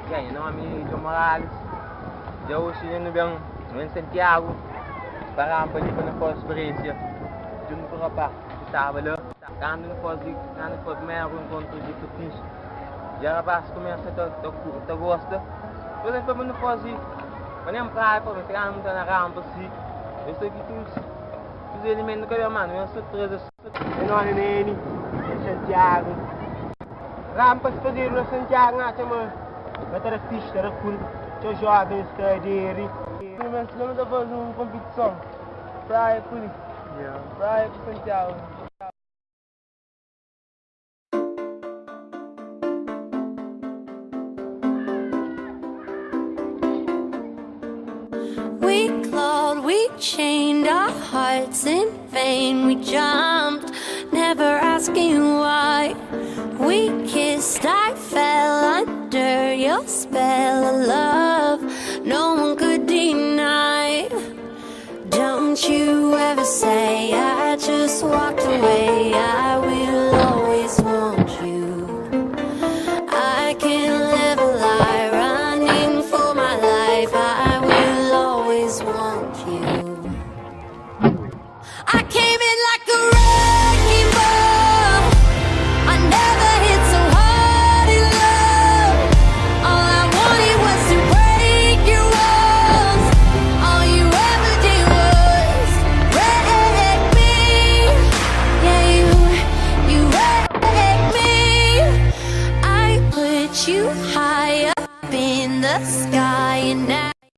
Ganha não amigo Morales. Já hoje no bem em Santiago. Para ali para a experiência. Junto com o rapaz que estava lá. Quando não pode mais encontro de futebol. Já rapaz começa a gostar. Por exemplo, não pode ir. Mas nem praia para entrar muito na rampa assim. Eu sei que os elementos que eu mano, é surpresa. Eu não ando nele, em Santiago. Rampas fazer no Santiago, não chama. Bater a pista, era full. Tinha jovens, cadeira. Pelo menos não dá para fazer uma competição. Praia por isso. Praia por Santiago. We clawed, we chained our hearts in vain. We jumped, never asking why. We kissed, I fell under your spell of love. No one could deny. Don't you ever say I just walked away.